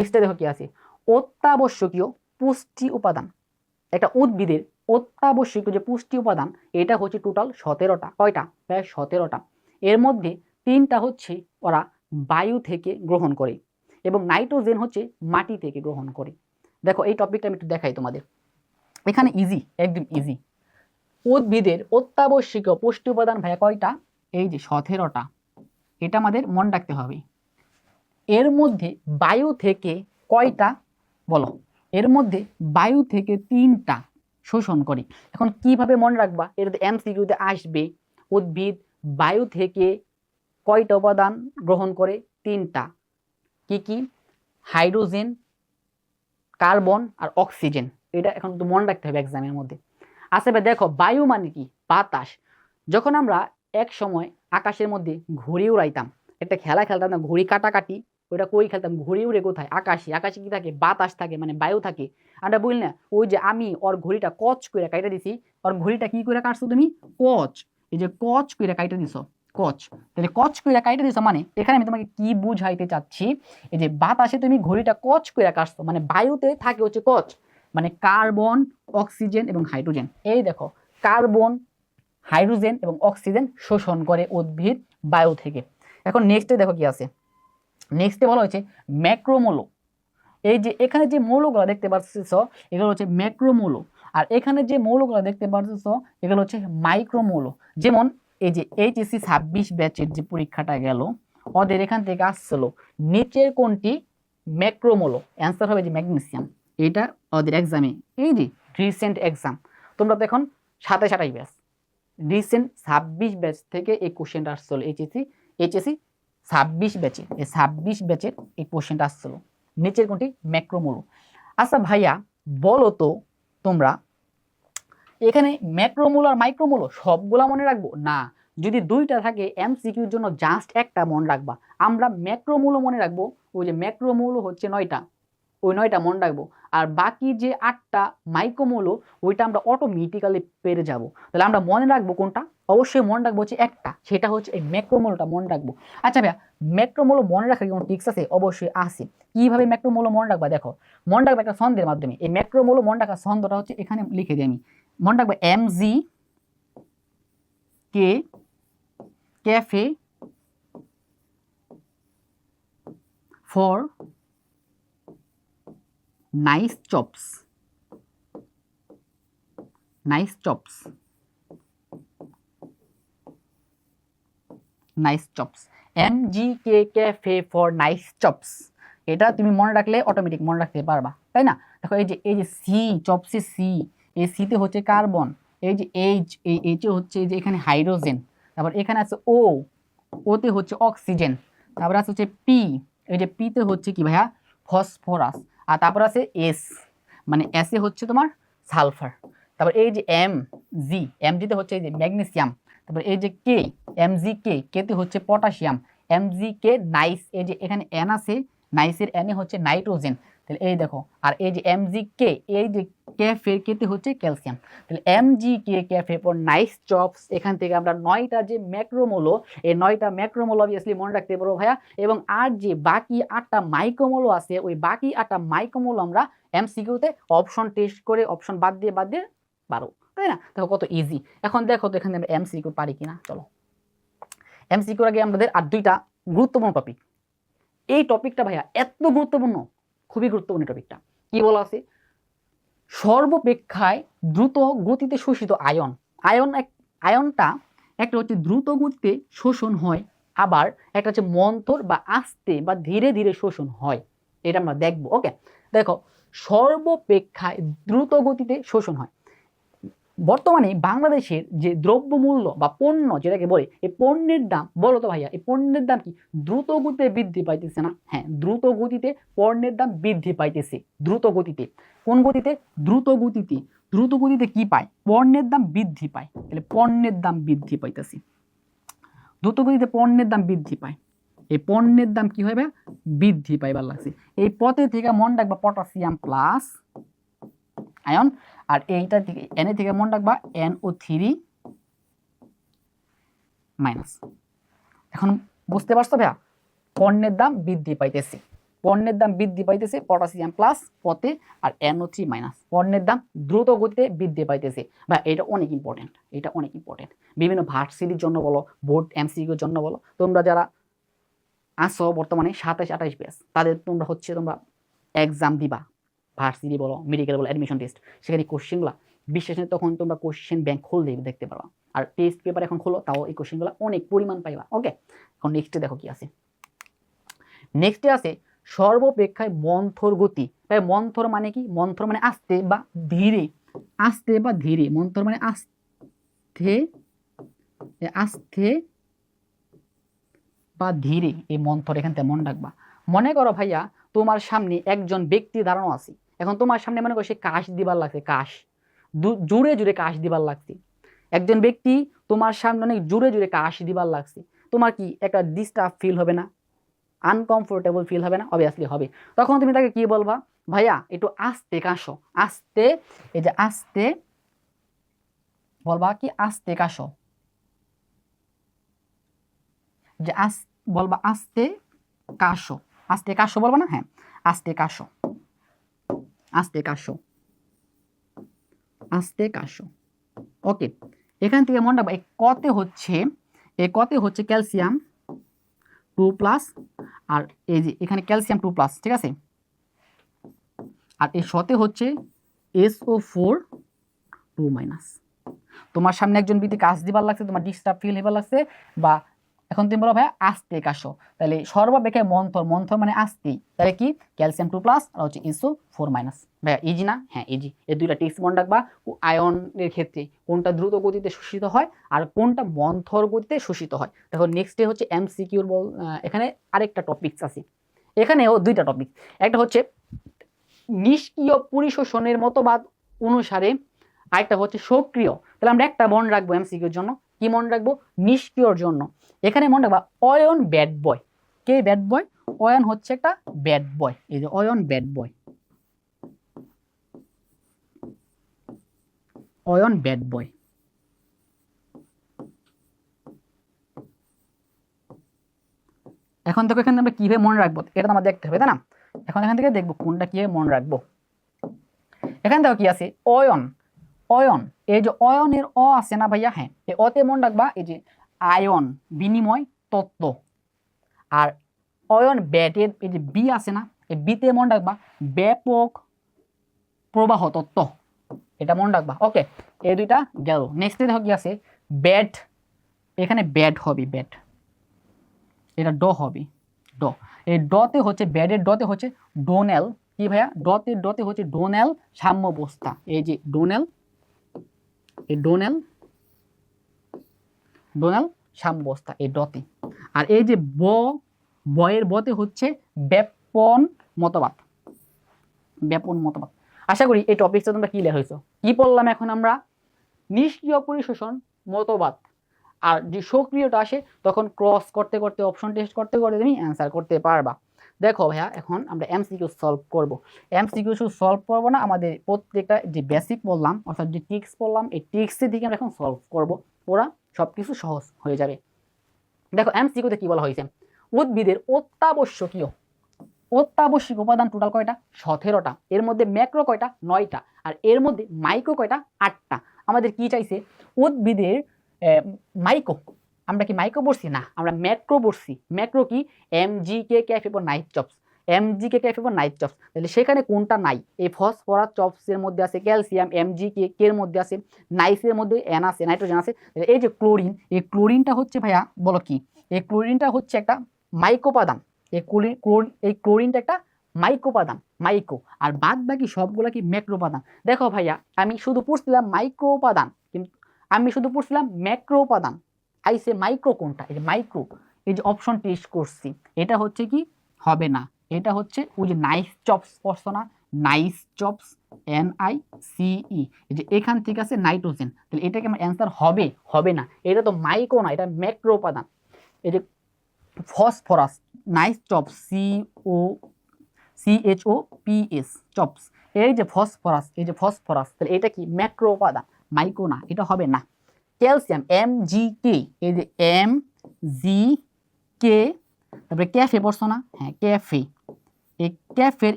নেক্সটে দেখো কি আছে, অত্যাবশ্যকীয় পুষ্টি উপাদান। একটা উদ্ভিদের অত্যাবশ্যকীয় যে পুষ্টি উপাদান এটা হচ্ছে টোটাল 17টা। কয়টা? প্রায় 17টা। এর মধ্যে 3টা হচ্ছে ওরা বায়ু থেকে গ্রহণ করে এবং নাইট্রোজেন হচ্ছে মাটি থেকে গ্রহণ করে। দেখো এই টপিকটা আমি একটু দেখাই তোমাদের। এখানে ইজি, একদম ইজি। উদ্ভিদের অত্যাবশ্যকীয় পুষ্টি উপাদান ভাইয়া কয়টা? এই যে 17টা। এটা আমাদের মনে রাখতে হবে। এর মধ্যে বায়ু থেকে কয়টা বলো? এর মধ্যে বায়ু থেকে 3টা শোষণ করে। এখন কিভাবে মনে রাখবা? এটা এমসিকিউতে আসবে। উদ্ভিদ বায়ু থেকে কয়টা উপাদান গ্রহণ করে? 3টা। কি কি? হাইড্রোজেন, কার্বন আর অক্সিজেন। এটা এখন তো মনে রাখতে হবে এক্সামের মধ্যে। আচ্ছা ভাই দেখো, বায়ু মানে কি? বাতাস। যখন আমরা এক সময় আকাশের মধ্যে ঘুড়ি উড়াইতাম, একটা খেলা খেলতাম না, ঘুড়ি কাটাকাটি, ওইটা কই খেলতাম? ঘুড়ি উড়ে কোথায়? আকাশে। আকাশে কি থাকে? বাতাস থাকে, মানে বায়ু থাকে। আমরা বলি না ওই যে আমি ওর ঘুড়িটা কচ করে কাইটা দিছি, ওর ঘুড়িটা কি করে কাটছো তুমি? কচ। এই যে কচ করে কাইটা দিছো, কচ। তাহলে কচ করে কাইটা দিছো মানে এখানে আমি তোমাকে কি বুঝাইতে চাচ্ছি, এই যে বাতাসে তুমি ঘুড়িটা কচ করে কাটছো, মানে বায়ুতে থাকে হচ্ছে কচ, মানে কার্বন, অক্সিজেন এবং হাইড্রোজেন। এই দেখো, কার্বন, হাইড্রোজেন এবং অক্সিজেন শোষণ করে উদ্ভিদ বায়ু থেকে। এখন নেক্সটে দেখো কি আছে। নেক্সটে বলা হয়েছে ম্যাক্রোমৌল। এই যে এখানে যে মৌলগুলো দেখতে পাচ্ছ এগুলো হচ্ছে ম্যাক্রোমৌল, আর এখানে যে মৌলগুলো দেখতে পাচ্ছ এগুলো হচ্ছে মাইক্রোমৌল। যেমন এই যে এইচএসসি 26 ব্যাচের যে পরীক্ষাটা গেল, ওদের এখান থেকে আসছিল নিচের কোনটি ম্যাক্রোমৌল? অ্যান্সার হবে যে ম্যাগনেসিয়াম। এটা ওদের এক্সামে, এই যে রিসেন্ট এক্সাম, তোমরা তো এখন 27 ব্যাচ, রিসেন্ট 26 ব্যাচ থেকে এই কোশ্চেনটা আসছিল। এইচএসসি 26 ব্যাচে, এই 26 ব্যাচের এই কোশ্চেনটা আসছিল। নিচের কোনটি ম্যাক্রোমৌল? আচ্ছা ভাইয়া বলো তো তোমরা, এখানে ম্যাক্রোমৌল আর মাইক্রোমৌল সবগুলা মনে রাখবো না? যদি 2টা থাকে এমসিকিউর জন্য জাস্ট একটা মনে রাখবা। আমরা ম্যাক্রোমৌল মনে রাখবো, ওই যে ম্যাক্রোমৌল হচ্ছে 9টা, ওই 9টা মনে রাখবো। আর বাকি যে 8টা মাইক্রোমৌল ওইটা আমরা অটোমেটিক্যালি পেরে যাব। তাহলে আমরা মনে রাখবো কোনটা? অবশ্যই মনে রাখবো হচ্ছে একটা, সেটা হচ্ছে এই ম্যাক্রোমৌলটা মনে রাখবো। আচ্ছা ভাইয়া ম্যাক্রোমৌল মনে রাখার কোনো টিক্স আছে? অবশ্যই আছে। কিভাবে ম্যাক্রোমৌল মনে রাখবা? দেখো, মনে রাখবে একটা ছন্দের মাধ্যমে। এই ম্যাক্রোমৌল মনে রাখার ছন্দটা হচ্ছে এখানে লিখে দিই আমি। মনে রাখবে MG K cafe for nice chops, nice chops, nice chops. MGK cafe for nice chops. এটা তুমি মনে রাখলে অটোমেটিক মনে রাখতে পারবা, তাই না? দেখো এই যে সি, চপসে সি, এই সিতে হচ্ছে কার্বন, এই যে এইচ, এই এইচে হচ্ছে এই যে এখানে হাইড্রোজেন, তারপর এখানে আছে ও, ওতে হচ্ছে অক্সিজেন, তারপর আছে হচ্ছে পি, এই যে পিতে হচ্ছে কি ভাইয়া? ফসফরাস। আর তারপর আছে এস, মানে এসে হচ্ছে তোমার সালফার। তারপর এই যে এম জি, এম জিতে হচ্ছে এই যে ম্যাগনেসিয়াম। তারপর এই যে কে, এমজি কে, কেতে হচ্ছে পটাশিয়াম। এমজি কে নাইস, এই যে এখানে এন আছে, নাইসের এনে হচ্ছে নাইট্রোজেন। তাহলে এই দেখো, আর এই যে এমজি কে, এই যে ক্যাফে কেতে হচ্ছে ক্যালসিয়াম। তাহলে MG K cafe for nice chops, এখান থেকে আমরা 9টা যে ম্যাক্রোমৌল, এই 9টা ম্যাক্রোমৌল অবভিয়াসলি মনে রাখতে পারবো ভাইয়া। এবং আর যে বাকি 8টা মাইক্রোমৌল আছে, ওই বাকি 8টা মাইক্রোমৌল আমরা এমসিকিউতে অপশন টেস্ট করে অপশন বাদ দিয়ে পারো, তাই না? দেখো কত ইজি। এখন দেখো তো এখানে আমরা এমসিকিউ পারি কিনা। চলো, এমসিকিউর আগে আমাদের আর 2টা গুরুত্বপূর্ণ টপিক। এই টপিকটা ভাইয়া এত গুরুত্বপূর্ণ, খুবই গুরুত্বপূর্ণ টপিকটা। কি বলা আছে? সর্বাপেক্ষায় দ্রুত গতিতে শোষিত আয়ন। আয়নটা একটা হচ্ছে দ্রুত গতিতে শোষণ হয়, আবার একটা হচ্ছে মন্থর বা আস্তে বা ধীরে ধীরে শোষণ হয়। এটা আমরা দেখবো। ওকে, দেখো, সর্বাপেক্ষায় দ্রুত গতিতে শোষণ হয়। বর্তমানে বাংলাদেশের যে দ্রব্যমূল্য বা পণ্য যেটাকে বলে, এই পণ্যের দাম, বলো তো ভাইয়া এই পণ্যের দাম কি দ্রুত গতিতে বৃদ্ধি পাইতেছে না? হ্যাঁ, দ্রুত গতিতে পণ্যের দাম বৃদ্ধি পাইতেছে। দ্রুত গতিতে, কোন গতিতে? দ্রুত গতিতে। দ্রুত গতিতে কি পায়? পণ্যের দাম বৃদ্ধি পায়। তাহলে পণ্যের দাম বৃদ্ধি পাইতেছে, দ্রুত গতিতে পণ্যের দাম বৃদ্ধি পায়। এই পণ্যের দাম কি হবে? বৃদ্ধি পাইবার লাগছে। এই পথে থেকে মনে রাখবা পটাশিয়াম প্লাস আয়ন, আর এইটা থেকে এনে থেকে মনে রাখবা NO3 মাইনাস। এখন বুঝতে পারছো ভাইয়া? পণ্যের দাম বৃদ্ধি পাইতেছে। পণ্যের দাম বৃদ্ধি পাইতেছে পটাশিয়াম প্লাস পথে আর NO3 মাইনাস, পণ্যের দাম দ্রুত গতিতে বৃদ্ধি পাইতেছে। বা এটা অনেক ইম্পর্টেন্ট, এটা অনেক ইম্পর্টেন্ট বিভিন্ন ভার্সিটির জন্য বলো, বোর্ড MCQর জন্য বলো, তোমরা যারা আসো বর্তমানে 27-28 ব্যাচ, তাদের তোমরা এক্সাম দিবা, ভার্সিটি বলো, মেডিকেল বলো, অ্যাডমিশন টেস্ট, সেখানে কোশ্চেনগুলো বিশ্বাস নেই, তখন তোমরা কোশ্চেন ব্যাংক খুললেই দেখতে পারবা। আর টেস্ট পেপার এখন খোলো, তাও এই কোশ্চেনগুলো অনেক পরিমাণ পাইবা। ওকে, এখন নেক্সটে দেখো কি আছে। নেক্সটে আছে সর্বাপেক্ষায় মন্থর গতি। তাই মন্থর মানে কি? মন্থর মানে আস্তে বা ধীরে, আস্তে বা ধীরে। মন্থর মানে আস্তে, আস্তে বা ধীরে, এই মন্থর এখান থেকে মনে রাখবা। মনে করো ভাইয়া তোমার সামনে একজন ব্যক্তি দাঁড়ানো আছে, এখন তোমার সামনে মনে করো সে কাশ দিবার লাগছে, কাশ জোরে জোরে কাশ দিবার লাগছে। একজন ব্যক্তি তোমার সামনে অনেক জোরে জোরে কাশ দিবার লাগছে, তোমার কি একটা ডিস্টার্ব ফিল হবে না? আনকমফোর্টেবল ফিল হবে না? অবভিয়াসলি হবে। তখন তুমি তাকে কি বলবা? ভাইয়া একটু আস্তে কাশো, আস্তে, এই যে আস্তে বলবা কি? আস্তে কাশো, যে বলবা আস্তে কাশো, আস্তে কাশো বলবা না? হ্যাঁ, আস্তে কাশো, আস্তে কাশো, আস্তে কাশো। ওকে, এখান থেকে মনে রাখবা এই কতে হচ্ছে ক্যালসিয়াম 2+, আর এই যে এখানে ক্যালসিয়াম 2+, ঠিক আছে। আর এই শতে হচ্ছে SO4 2-। তোমার সামনে একজন ব্যক্তি কাশ দিবার লাগছে, তোমার ডিস্টার্ব ফিল হইবার লাগছে, বা এখন তুমি বলো ভাইয়া আস্তে কাশো, তাহলে সর্বাপেক্ষায় মন্থর, মন্থর মানে আস্তেই, তাহলে কি? ক্যালসিয়াম 2+ আর হচ্ছে SO4-। ভাইয়া ইজি না? হ্যাঁ ইজি। এই দুইটা টিপস মনে রাখবা আয়নের ক্ষেত্রে, কোনটা দ্রুত গতিতে শোষিত হয় আর কোনটা মন্থর গতিতে শোষিত হয়। দেখো নেক্সটে হচ্ছে MCQর এখানে আরেকটা টপিকস আছে, এখানেও দুইটা টপিক। একটা হচ্ছে নিষ্ক্রিয় পরিশোষণের মতবাদ অনুসারে, আরেকটা হচ্ছে সক্রিয়। তাহলে আমরা একটা মনে রাখবো MCQর জন্য, কি মনে রাখবো? নিষ্ক্রিয়র জন্য এখানে মনে রাখবা অয়ন ব্যাড বয়। কে ব্যাড বয়? অয়ন হচ্ছে একটা ব্যাড বয়, এই যে Ayan bad boy, Ayan bad boy. এখন দেখো এখানে আমরা কিভাবে মনে রাখবো, এটা তো আমরা দেখতে হবে, তাই না? এখন এখান থেকে দেখবো কোনটা কিভাবে মনে রাখবো। এখানে দেখো কি আছে? অয়ন, অয়ন, এই যে অয়নের অ আছে না ভাইয়া? হ্যাঁ, এই অতে মনে রাখবা এই যে আয়ন, বিনিময় তত্ত্ব। আর অয়ন ব্যাটের এই যে বি আছে না, এই বিতে মনে রাখবা ব্যাপক প্রবাহ তত্ত্ব, এটা মনে রাখবা। ওকে, এই দুইটা গেল। নেক্সটে দেখো কি আছে? ব্যাট, এখানে ব্যাট হবে, ব্যাট, এটা ড হবে, ড। এই ডতে হচ্ছে, ব্যাডের ডতে হচ্ছে ডোনেল, কি ভাইয়া? ডতে হচ্ছে ডোনেল সাম্যাবস্থা, এই যে ডোনেল, এই ডোনেল, ডোনাল সাম্যাবস্থা এই ডতে। আর এই যে বয়ের বতে হচ্ছে ব্যাপন মতবাদ, ব্যাপন মতবাদ। আশা করি এই টপিকটা তোমরা ক্লিয়ার হয়েছো। কি পড়লাম এখন আমরা? নিষ্ক্রিয় পরিশোষণ মতবাদ। আর যে সক্রিয়টা আসে তখন ক্রস করতে করতে, অপশন টেস্ট করতে করতে তুমি অ্যান্সার করতে পারবা। দেখো ভাইয়া এখন আমরা MCQ সলভ করব। MCQ শুধু সলভ করবো না, আমাদের প্রত্যেকটা যে বেসিক বললাম অর্থাৎ যে ট্রিক্স বললাম, এই ট্রিক্সের দিকে আমরা এখন সলভ করব, ওরা সব কিছু সহজ হয়ে যাবে। দেখো MCQতে কি বলা হয়েছে? উদ্ভিদের অত্যাবশ্যকীয়, অত্যাবশ্যক উপাদান টোটাল কয়টা? 17টা। এর মধ্যে ম্যাক্রো কয়টা? 9টা। আর এর মধ্যে মাইক্রো কয়টা? 8টা। আমাদের কি চাইছে? উদ্ভিদের মাইক্রো, আমরা কি মাইক্রো পড়ছি? না, আমরা ম্যাক্রো পড়ছি। ম্যাক্রো কি? MGK cafe for nitrogens, MGK cafe for nitrogens. তাহলে সেখানে কোনটা নাই? এই ফসফরাস চপসের মধ্যে আছে ক্যালসিয়াম, MGK এর মধ্যে আছে, নাইসের মধ্যে N আছে, নাইট্রোজেন আছে। এই যে ক্লোরিন, এই ক্লোরিনটা হচ্ছে ভাইয়া বলো কি? এই ক্লোরিনটা হচ্ছে একটা মাইক্রোউপাদান। এই ক্লোরিনটা একটা মাইক্রোউপাদান, মাইক্রো। আর বাদ বাকি সবগুলা কি? ম্যাক্রোউপাদান। দেখো ভাইয়া আমি শুধু পড়ছিলাম মাইক্রোউপাদান, কিন্তু আমি শুধু পড়ছিলাম ম্যাক্রো উপাদান, আইসে মাইক্রো কোনটা? এই যে মাইক্রো, এই যে অপশন টেস্ট করছি, এটা হচ্ছে কি? হবে না। এটা হচ্ছে ওই যে নাইস চপস পড়ছো না, নাইস চপস, NICE, এই যে এখান থেকে আছে নাইট্রোজেন, তাহলে এটা কি আমার অ্যান্সার হবে? হবে না, এটা তো মাইক্রো না, এটা ম্যাক্রো উপাদান। এই যে phosphorus, nice chops, CHOPS, chops, এই যে ফসফরাস, এই যে ফসফরাস, তাহলে এটা কি? ম্যাক্রো উপাদান, মাইক্রো না, এটা হবে না। ক্যালসিয়াম, MGK, এই যে MGK, তারপরে ক্যাফে পড়ছো না? হ্যাঁ ক্যাফে, এই ক্যাফের